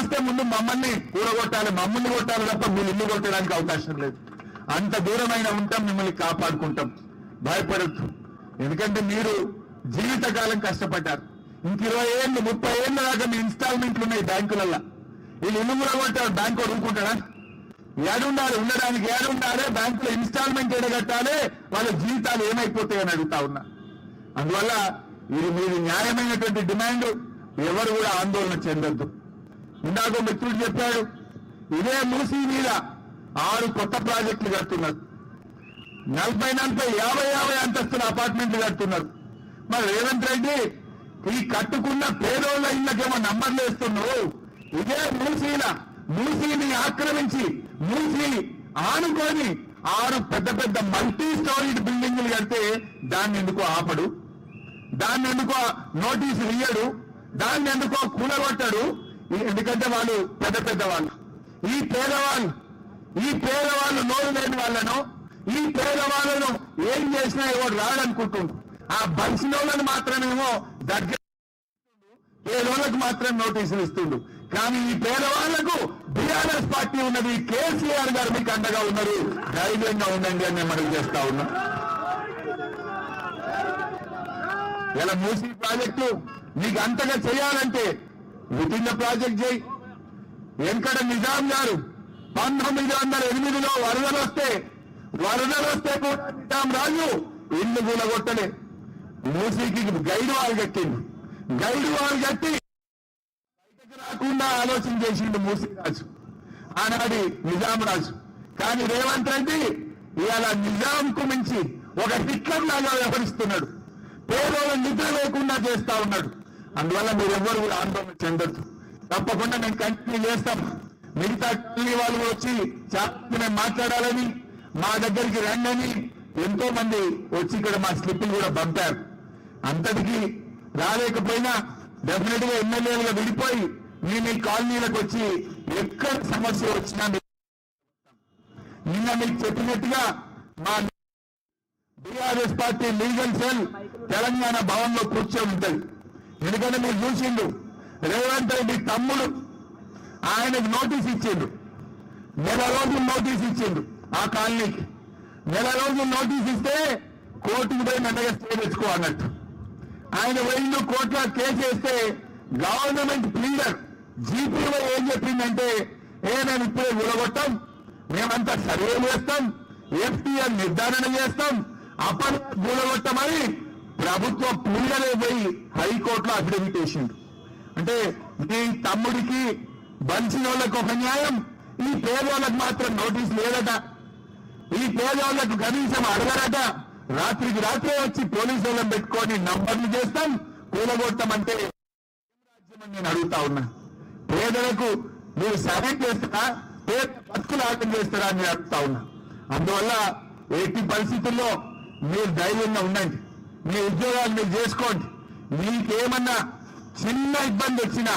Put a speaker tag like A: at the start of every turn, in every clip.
A: వస్తే ముందు మమ్మల్ని కూడగొట్టాలి, మమ్మల్ని కొట్టాలి తప్ప మీరు ఇల్లు కొట్టడానికి అవకాశం లేదు. అంత దూరమైన ఉంటాం, మిమ్మల్ని కాపాడుకుంటాం, భయపడద్దు. ఎందుకంటే మీరు జీవితకాలం కష్టపడ్డారు. ఇంక 20 ఏళ్ళు 30 ఏళ్ళ దాకా మీ ఇన్స్టాల్మెంట్లు ఉన్నాయి బ్యాంకులలో. వీళ్ళు ఇల్లు కూడగొట్టారు, బ్యాంకు ఊరుకుంటారా? ఏడుండాలి, ఉండడానికి ఏడుండాలి, బ్యాంకులో ఇన్స్టాల్మెంట్ ఎడగట్టాలి, వాళ్ళ జీవితాలు ఏమైపోతాయని అడుగుతా ఉన్నా. అందువల్ల ఇది మీరు న్యాయమైనటువంటి డిమాండ్, ఎవరు కూడా ఆందోళన చెందొద్దు. ఇందాక మిత్రుడు చెప్పాడు, ఇదే మూసీ మీద 6 కొత్త ప్రాజెక్టులు కడుతున్నారు, 40 50 అంతస్తుల అపార్ట్మెంట్లు కడుతున్నారు. మరి రేవంత్ రెడ్డి ఈ కట్టుకున్న పేదోళ్ళ ఇళ్ళకేమో నంబర్లు వేస్తున్నావు. ఇదే మూసీని ఆక్రమించి మూసీ ఆనుకొని 6 పెద్ద మల్టీ స్టోరీడ్ బిల్డింగులు కడితే దాన్ని ఎందుకో ఆపడు, దాన్ని ఎందుకో నోటీసులు ఇయ్యడు, దాన్ని ఎందుకో కూలగొట్టాడు. ఎందుకంటే వాళ్ళు పెద్ద వాళ్ళు. ఈ పేదవాళ్ళు నోరు లేని వాళ్ళను, ఈ పేదవాళ్ళను ఏం చేసినా ఎవరు రాడనుకుంటుండ్రు. ఆ బలిసినోళ్ళని మాత్రమేమో దగ్గర, పేదోళ్ళకు మాత్రం నోటీసులు ఇస్తుండు. కానీ ఈ పేదవాళ్లకు బీఆర్ఎస్ పార్టీ ఉన్నది, కేసీఆర్ గారు మీకు అండగా ఉన్నారు, ధైర్యంగా ఉండండి అని నేను మనవి చేస్తా ఉన్నా. ఇలా మూసీ ప్రాజెక్టు మీకు అంతగా చేయాలంటే విత్ ద ప్రాజెక్ట్ చేయి. వెంకట నిజాం గారు 1908లో వరదలు వస్తే కూడా నిజాం రాజు ఇల్లు కూలగొట్టలే, మూసీకి గైడ్ వాల్ కట్టిండు. గైడ్ వాల్ కట్టి బయటకు రాకుండా ఆలోచన చేసిండు మూసీ రాజు, ఆనాడి నిజాం రాజు. కానీ రేవంత్ రెడ్డి ఇవాళ నిజాంకు మించి ఒక హిట్లర్ లాగా వ్యవహరిస్తున్నాడు, పేదోళ్ళ నిద్ర లేకుండా చేస్తా ఉన్నాడు. అందువల్ల మీరెవ్వరు కూడా ఆందోళన చెందొద్దు. తప్పకుండా మేము కంటిన్యూ చేస్తాం. మిగతా టీవీ వాళ్ళు వచ్చి చాలా మేము మాట్లాడాలని, మా దగ్గరికి రండి ఎంతో మంది వచ్చి ఇక్కడ మా స్లిప్పులు కూడా పంపారు. అంతటికీ రాలేకపోయినా డెఫినెట్ గా ఎమ్మెల్యేలుగా విడిపోయి మీ కాలనీలకు వచ్చి ఎక్కడ సమస్య వచ్చినా నిన్న మీకు చెప్పినట్టుగా మా BRS party legal cell Telangana Bhavan లో కూర్చొని ఉంటుంది. ఎందుకంటే మీరు చూసిండు, రేవంత్ రెడ్డి తమ్ముడు ఆయనకు నోటీస్ ఇచ్చిండు, 1 రోజులు నోటీస్ ఇచ్చిండు. ఆ కాలనీకి 1 రోజులు నోటీస్ ఇస్తే కోర్టుకు పోయి మెండగా స్టే తెచ్చుకో అన్నట్టు. ఆయన పోయిండు, కోర్టులో కేసు వేస్తే గవర్నమెంట్ ప్లీడర్ జీపీఓ ఏం చెప్పిందంటే, మేము ఇప్పుడే కూలగొట్టాం, మేమంతా సర్వే చేస్తాం, ఎఫ్టీఆర్ నిర్ధారణ చేస్తాం, అప్పటి కూలగొట్టమని ప్రభుత్వ ప్లీడరే పోయి హైకోర్టులో అఫిడవిట్ వేసిండు. అంటే మీ తమ్ముడికి బలిసిన వాళ్ళకు ఒక న్యాయం, ఈ పేదవాళ్ళకు మాత్రం నోటీస్ లేదట, ఈ పేదవాళ్లకు కనీసం అడగరట. రాత్రికి రాత్రే వచ్చి పోలీసు వాళ్ళని పెట్టుకొని నంబర్లు చేస్తాం, కూలగొట్టమంటే రాజ్యం నేను అడుగుతా ఉన్నా. పేదలకు మీరు సహాయం చేస్తారా, పేద బతుకులు ఆటం చేస్తారా అని నేను అడుగుతా ఉన్నా. అందువల్ల ఎట్టి పరిస్థితుల్లో మీరు ధైర్యంగా ఉండండి, మీ ఉద్యోగాలు మీరు చేసుకోండి. మీకేమన్నా చిన్న ఇబ్బంది వచ్చినా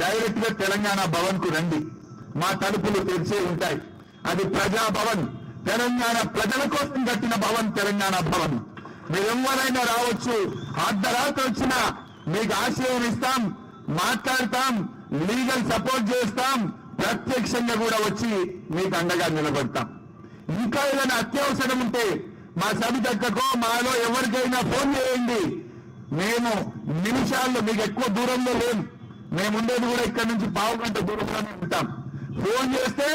A: డైరెక్ట్ గా తెలంగాణ భవన్ కు రండి, మా తలుపులు తెరిచే ఉంటాయి. అది ప్రజాభవన్, తెలంగాణ ప్రజల కోసం కట్టిన భవన్ తెలంగాణ భవన్. మీరు ఎవరైనా రావచ్చు, అర్ధరాత్రి వచ్చినా మీకు ఆశయం ఇస్తాం, మాట్లాడతాం, లీగల్ సపోర్ట్ చేస్తాం, ప్రత్యక్షంగా కూడా వచ్చి మీకు అండగా నిలబడతాం. ఇంకా ఏదైనా అత్యవసరం ఉంటే మా సబితక్కకో మాలో ఎవరికైనా ఫోన్ చేయండి. మేము నిమిషాల్లో, మీకు ఎక్కువ దూరంలో లేము, మేము ఉండేది కూడా ఇక్కడ నుంచి 1/2 గంట దూరంలోనే ఉంటాం. ఫోన్ చేస్తే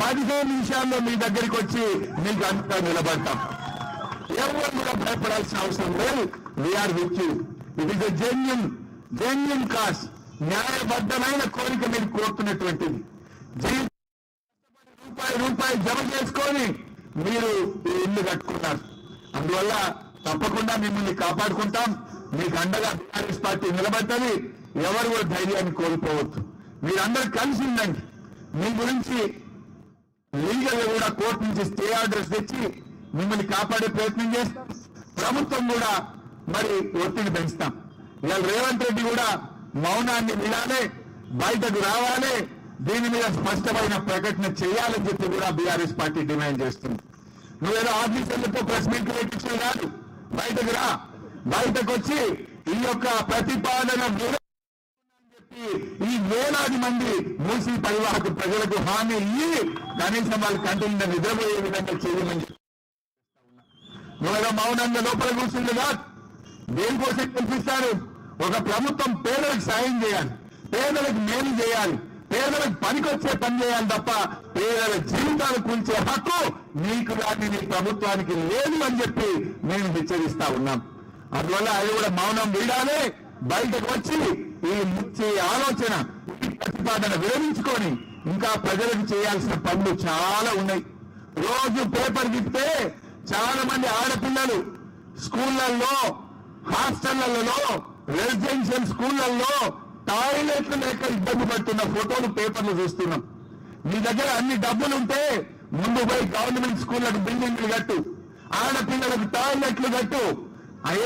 A: 15 నిమిషాల్లో మీ దగ్గరికి వచ్చి మీకు అంతా నిలబడతాం. ఎవరు కూడా భయపడాల్సిన అవసరం లేదు. We're with you. It is a genuine cause, న్యాయబద్ధమైన కోరిక మీరు కోరుతున్నటువంటిది. రూపాయి జమ చేసుకొని మీరు ఈ ఇల్లు కట్టుకున్నారు. అందువల్ల తప్పకుండా మిమ్మల్ని కాపాడుకుంటాం, మీకు అండగా బీఆర్ఎస్ పార్టీ నిలబడుతుంది. ఎవరు కూడా ధైర్యాన్ని కోల్పోవద్దు. మీరందరూ కలిసి ఉండండి. మీ గురించి లీగల్ కూడా కోర్టు నుంచి స్టే ఆర్డర్స్ తెచ్చి మిమ్మల్ని కాపాడే ప్రయత్నం చేస్తాం. ప్రభుత్వం కూడా మరి ఒత్తిడి పెంచుతాం. ఇవాళ రేవంత్ రెడ్డి కూడా మౌనాన్ని వినాలి, బయటకు రావాలి, దీని మీద స్పష్టమైన ప్రకటన చేయాలని చెప్పి కూడా బీఆర్ఎస్ పార్టీ డిమాండ్ చేస్తుంది. నువ్వేదో ఆఫీసర్లతో ప్రెస్ మీట్ పెట్టించే కాదు, బయటకు రా, బయటకు వచ్చి ఈ యొక్క ప్రతిపాదన ఈ వేలాది మంది మూసీ పరివాహక ప్రజలకు హామీ ఇయ్యి కనీసం వాళ్ళ కంటిని నిద్రపోయే విధంగా చేయమని నువ్వేదో మౌనంగా లోపల కూర్చుందిగా దేనికోసం కల్పిస్తారు? ఒక ప్రభుత్వం పేదలకు సాయం చేయాలి, పేదలకు మేలు చేయాలి, పేదలకు పనికొచ్చే పని చేయాలి తప్ప పేదల జీవితాలు కూల్చే హక్కు నీకు కానీ నీ ప్రభుత్వానికి లేదు అని చెప్పి మేము హెచ్చరిస్తా ఉన్నాం. అందువల్ల అది కూడా మౌనం వీడాలి, బయటకు వచ్చి ఈ ఆలోచన ఈ ప్రతిపాదన విరమించుకొని ఇంకా ప్రజలకు చేయాల్సిన పనులు చాలా ఉన్నాయి. రోజు పేపర్ తిప్పితే చాలా మంది ఆడపిల్లలు స్కూళ్లలో, హాస్టళ్లలో, రెసిడెన్షియల్ స్కూళ్లలో టాయిలెట్లు లేక ఇబ్బంది పడుతున్న ఫోటోలు పేపర్లు చూస్తున్నాం. మీ దగ్గర అన్ని డబ్బులుంటే ముందు పోయి గవర్నమెంట్ స్కూళ్లకు బిల్డింగ్లు కట్టు, ఆడపిల్లలకు టాయిలెట్లు కట్టు,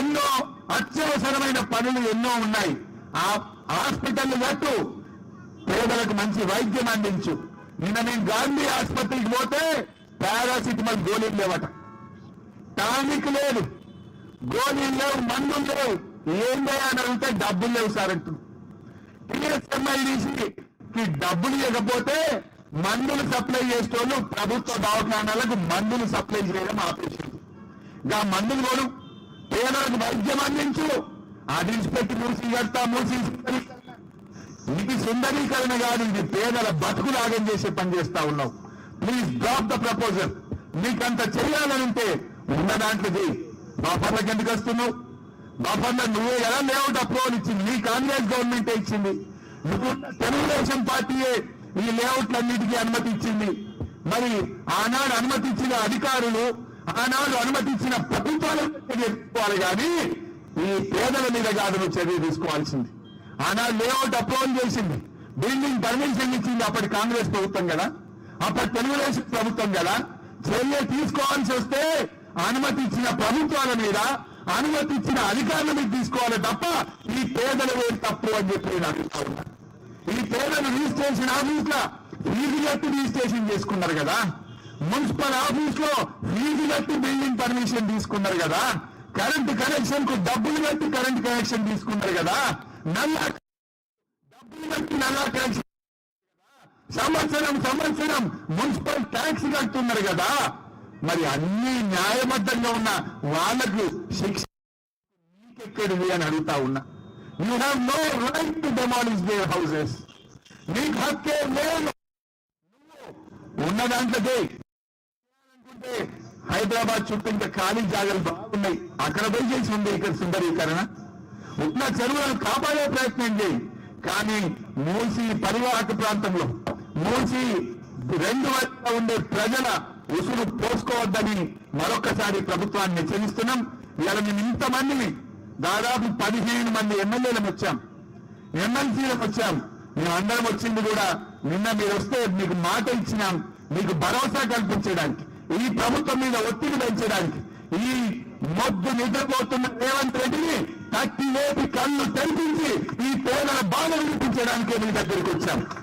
A: ఎన్నో అత్యవసరమైన పనులు ఎన్నో ఉన్నాయి. ఆ హాస్పిటల్ కట్టు, పేదలకు మంచి వైద్యం అందించు. నిన్న నేను గాంధీ ఆసుపత్రికి పోతే పారాసిటమాల్ గోళీలు లేవట, టానిక్ లేదు, గోళీలు లేవు, మందులు లేవు. ఏం చేయాలని అడిగితే డబ్బులు లేవు సార్ అంటున్నారు. టీఎస్ఎంఐడిసికి డబ్బులు ఇవ్వకపోతే మందులు సప్లై చేసేటోళ్ళు ప్రభుత్వ దవాఖానాలకు మందులు సప్లై చేయడం ఆపేసింది. ఇంకా మందులు కొను, పేదలకు వైద్యం అందించు, అది పెట్టి మూసి కడతా, మూసి ఇది సుందరీకరణ కాదు, ఇది పేదల బతుకులాగం చేసే పని చేస్తా ఉన్నావు. Please drop the proposal. నీకంత చేయాలనుంటే ఉన్న దాంట్లో చేయి. బాఫర్లకు ఎందుకు వస్తున్నావు? బాఫర్లో నువ్వే ఎలా లేఅవుట్ అప్రూవల్ ఇచ్చింది? నీ కాంగ్రెస్ గవర్నమెంటే ఇచ్చింది. నువ్వు తెలుగుదేశం పార్టీయే ఈ లేఅవుట్లన్నిటికీ అనుమతి ఇచ్చింది. మరి ఆనాడు అనుమతి ఇచ్చిన అధికారులు, ఆనాడు అనుమతి ఇచ్చిన ప్రభుత్వాలు చెప్పుకోవాలి కానీ ఈ పేదల మీద కాదు నువ్వు చర్య తీసుకోవాల్సింది. ఆనాడు లేఅవుట్ అప్రూవల్ చేసింది, బిల్డింగ్ పర్మిషన్ ఇచ్చింది అప్పటి కాంగ్రెస్ ప్రభుత్వం కదా, అప్పటి తెలుగుదేశం ప్రభుత్వం కదా. చర్య తీసుకోవాల్సి వస్తే అనుమతి ఇచ్చిన ప్రభుత్వాల మీద, అనుమతి ఇచ్చిన అధికారుల మీద తీసుకోవాలి తప్ప ఈ పేదల వేరు తప్పు అని చెప్పి నేను అడుగుతా ఉన్నా. ఈ పేదలు రిజిస్ట్రేషన్ ఆఫీస్ లో ఫీజు కట్టి రిజిస్ట్రేషన్ చేసుకున్నారు కదా, మున్సిపల్ ఆఫీస్ లో ఫీజు కట్టి బిల్డింగ్ పర్మిషన్ తీసుకున్నారు కదా, కరెంటు కనెక్షన్ కు డబ్బులు కట్టి కరెంట్ కనెక్షన్ తీసుకున్నారు కదా, డబ్బులు కట్టి నల్లా కనెక్షన్, సంవత్సరం మున్సిపల్ ట్యాక్స్ కడుతున్నారు కదా. మరి అన్ని న్యాయబద్ధంగా ఉన్న వాళ్లకు శిక్ష నీకెక్కడిది అని అడుగుతా ఉన్నా. You have no right to demolish their houses. నీకు హక్కే లేదు. ఉన్న దాంట్లో హైదరాబాద్ చుట్టూ ఇంకా ఖాళీ జాగాలు బాగున్నాయి, అక్కడ పోయి చేసి ఉంది ఇక్కడ సుందరీకరణ. ఉన్న చెరువులను కాపాడే ప్రయత్నం చేయి. కానీ మూసి పరివాహక ప్రాంతంలో మూసి రెండు వైపులా ఉండే ప్రజల ఉసురు పోసుకోవద్దని మరొకసారి ప్రభుత్వాన్ని హెచ్చరిస్తున్నాం. ఇవాళ మేము ఇంతమందిని, దాదాపు 15 మంది ఎమ్మెల్యేలకు వచ్చాం, ఎమ్మెల్సీలకు వచ్చాం. మేమందరం వచ్చింది కూడా నిన్న మీరు వస్తే మీకు మాట ఇచ్చినాం, మీకు భరోసా కల్పించడానికి, ఈ ప్రభుత్వం మీద ఒత్తిడి పెంచడానికి, ఈ మొద్దు నిద్రపోతున్న రేవంత్ రెడ్డిని తట్టి లేపి కళ్ళు తెరిపించి ఈ పేదల బాధ వినిపించడానికే మీ దగ్గరికి వచ్చాం.